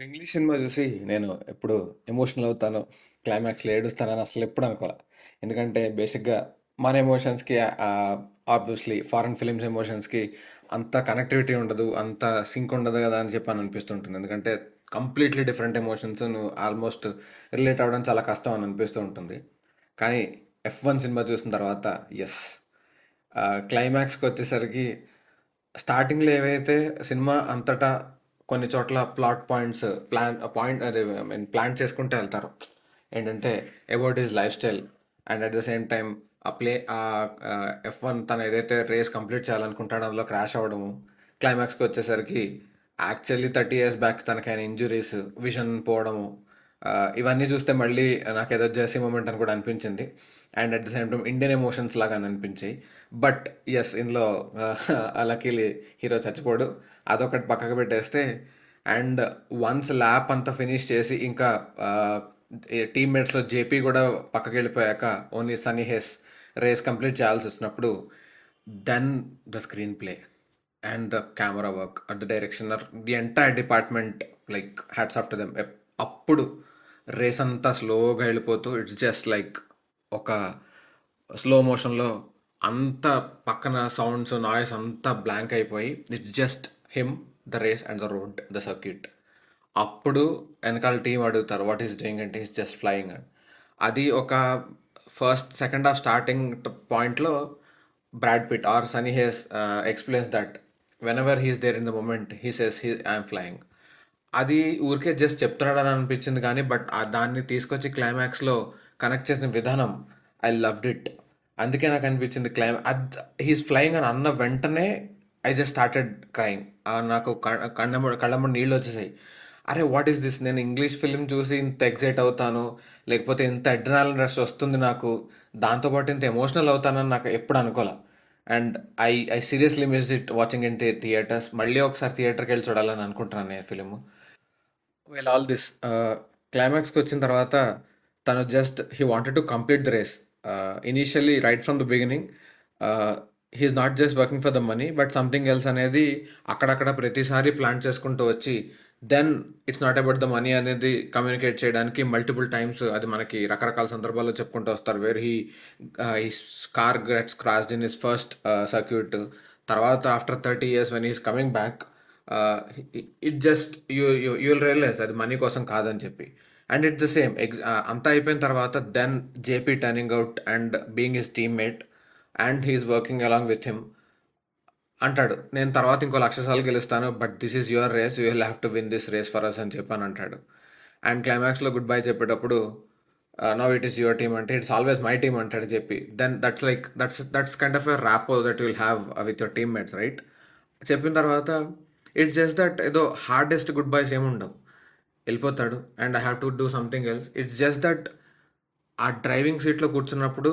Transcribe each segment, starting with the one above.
ఒక English cinema చూసి నేను ఎప్పుడు ఎమోషనల్ అవుతాను, క్లైమాక్స్‌లో ఏడుస్తానని అసలెప్పుడు అనుకోల. ఎందుకంటే బేసిక్‌గా మన ఎమోషన్స్‌కి ఆబ్వియస్‌లీ ఫారెన్ ఫిల్మ్స్ ఎమోషన్స్‌కి అంత కనెక్టివిటీ ఉండదు. అంత సింక్ ఉండదు గదా! అని చెప్పి అని అనిపిస్తుంటుంది. ఎందుకంటే కంప్లీట్‌లీ డిఫరెంట్ ఎమోషన్స్ నువ్వు ఆల్మోస్ట్ రిలేట్ అవ్వడం చాలా కష్టం అని అనిపిస్తూ ఉంటుంది. కానీ 'ఎఫ్1' సినిమా చూసిన తర్వాత యెస్. క్లైమాక్స్‌కొచ్చేసరికి స్టార్టింగ్‌లో ఏవైతే సినిమా అంతటా కొన్ని చోట్ల ప్లాట్ పాయింట్స్ పాయింట్ అదే ఐ మీన్ ప్లాన్ చేసుకుంటూ వెళ్తారు. ఏంటంటే about his life style and at the same time F1 తను ఏదైతే రేస్ కంప్లీట్ చేయాలనుకుంటాడో అందులో క్రాష్ అవ్వడము. క్లైమాక్స్‌కి వచ్చేసరికి యాక్చువల్లీ 30 ఇయర్స్ బ్యాక్ తనకైన ఇంజ్యూరీస్, విజన్ పోవడము. ఇవన్నీ చూస్తే మళ్ళీ నాకేదో 'జెర్సీ' మూమెంట్ అని కూడా అనిపించింది. And at the same time Indian emotions లాగా అనిపించాయి. బట్ యెస్ ఇందులో లక్కీలీ హీరో చచ్చిపోడు. అదొకటి పక్కకు పెట్టేస్తే అండ్ వన్స్ ల్యాప్ అంతా ఫినిష్ చేసి ఇంకా టీమ్మేట్స్లో జేపీ కూడా పక్కకి వెళ్ళిపోయాక only Sonny Hayes race complete చేయాల్సి వచ్చినప్పుడు then the screenplay and the camera work at the direction the entire department like hats off to them. అప్పుడు రేస్ అంతా స్లోగా వెళ్ళిపోతూ ఇట్స్ జస్ట్ లైక్ ఒక స్లో మోషన్లో అంత పక్కన సౌండ్స్ నాయిస్ అంతా బ్లాంక్ అయిపోయి it's just him the race and the road the circuit. అప్పుడు వెనకాల టీం అడుగుతారు వాట్ ఈస్ డూయింగ్ అంటే ఈస్ జస్ట్ ఫ్లయింగ్ అని. అది ఒక ఫస్ట్ సెకండ్ హాఫ్ స్టార్టింగ్ పాయింట్లో Brad Pitt or Sonny Hayes explains that whenever he's there in the moment he says I'm flying. అది ఊరికే జస్ట్ చెప్తున్నాడని అనిపించింది కానీ బట్ దాన్ని తీసుకొచ్చి క్లైమాక్స్లో కనెక్ట్ చేసిన విధానం ఐ లవ్డ్ ఇట్. అందుకే నాకు అనిపించింది హీస్ ఫ్లయింగ్ అని అన్న వెంటనే ఐ జస్ట్ స్టార్టెడ్ క్రైమ్. నాకు కళ్ళమ్మడి నీళ్ళు వచ్చేసాయి. అరే వాట్ ఈస్ దిస్, నేను ఇంగ్లీష్ ఫిల్మ్ చూసి ఇంత ఎగ్జైట్ అవుతాను, లేకపోతే ఇంత అడ్రినాలిన్ రష్ వస్తుంది నాకు, దాంతోపాటు ఇంత ఎమోషనల్ అవుతానని నాకు ఎప్పుడు అనుకోలే. And I seriously miss it watching in theatres. మళ్ళీ ఒకసారి థియేటర్కి వెళ్ళి చూడాలని అనుకుంటున్నాను నేను ఫిలిం. వెల్ ఆల్ దిస్ క్లైమాక్స్కి వచ్చిన తర్వాత తను just he wanted to complete the race. Initially right from the beginning he's not just working for the money but something else అనేది అక్కడక్కడ ప్రతిసారి ప్లాన్ చేసుకుంటూ వచ్చి then it's not about the money అనేది కమ్యూనికేట్ చేయడానికి మల్టిపుల్ టైమ్స్ అది మనకి రకరకాల సందర్భాల్లో చెప్పుకుంటూ వస్తారు. Where his car gets crashed in his first circuit. తర్వాత after 30 years when he's coming back it just you will realise అది మనీ కోసం కాదని చెప్పి. అండ్ ఇట్స్ ద సేమ్ అంతా అయిపోయిన తర్వాత then JP turning out and being his teammate and he's working along with him అంటాడు, నేను తర్వాత ఇంకో 1,00,000 సార్లు గెలుస్తాను but this is your race, you will have to win this race for us అని చెప్పాను అంటాడు. అండ్ క్లైమాక్స్లో గుడ్ బై చెప్పేటప్పుడు now it is your team అంటే ఇట్స్ ఆల్వేస్ మై టీమ్ అంటాడు చెప్పి. Then that's like that's kind of a rapport that will have with your teammates right. చెప్పిన తర్వాత ఇట్స్ జస్ట్ దట్ ఏదో హార్డెస్ట్ గుడ్ బైస్ ఏముండవు, వెళ్ళిపోతాడు and I have to do something else. It's just that ఆ driving సీట్లో కూర్చున్నప్పుడు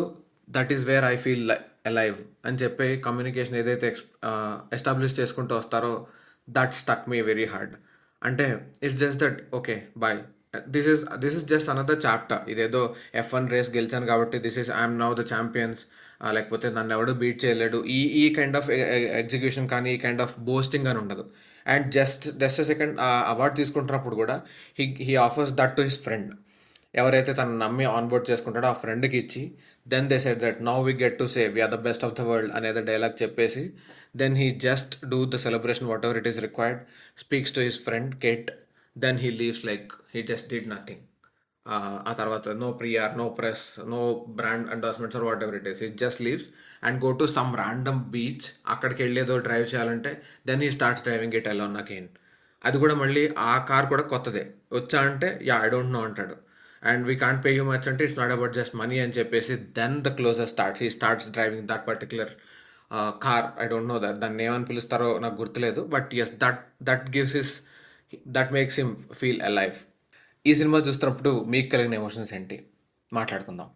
that is where I feel alive అని చెప్పి కమ్యూనికేషన్ ఏదైతే ఎస్టాబ్లిష్ చేసుకుంటూ వస్తారో that stuck me very hard. అంటే it's just that okay boy, this is just another chapter. ఇదేదో F1 రేస్ గెలిచాను కాబట్టి this is I'm now the champions, లేకపోతే నన్ను ఎవడు బీట్ చేయలేడు, ఈ కైండ్ ఆఫ్ ఎగ్జిక్యూషన్ కానీ ఈ కైండ్ ఆఫ్ బోస్టింగ్ అని ఉండదు. అండ్ జస్ట్ సెకండ్ అవార్డు తీసుకుంటున్నప్పుడు కూడా he offers that to his friend. ఎవరైతే తను నమ్మి ఆన్బోర్డ్ చేసుకుంటాడో ఆ ఫ్రెండ్కి ఇచ్చి then they said that now we get to say we're the best of the world అనేది డైలాగ్ చెప్పేసి then he just do the celebration what ever it is required, speaks to his friend Kate, then he leaves like he just did nothing. ఆ తర్వాత no prior, no press, no brand endorsements are what ever it is, it just leaves and go to some random beach. అక్కడికి వెళ్ళేదో drive చేయాలంటే then he starts driving it alone again. అది కూడా మళ్ళీ ఆ car కూడా కొత్తదే. వచ్చా అంటే యా ఐ డోంట్ నో అంటాడు. And we can't pay you much అంటే it's not about just money అని చెప్పేసి then the closure starts, he starts driving that particular car. I don't know దాన్ని ఏమని పిలుస్తారో నాకు గుర్తులేదు but yes that gives his that makes him feel alive. ఈ cinema చూస్తున్నప్పుడు మీకు కలిగిన ఎమోషన్స్ ఏంటి మాట్లాడుకుందాం.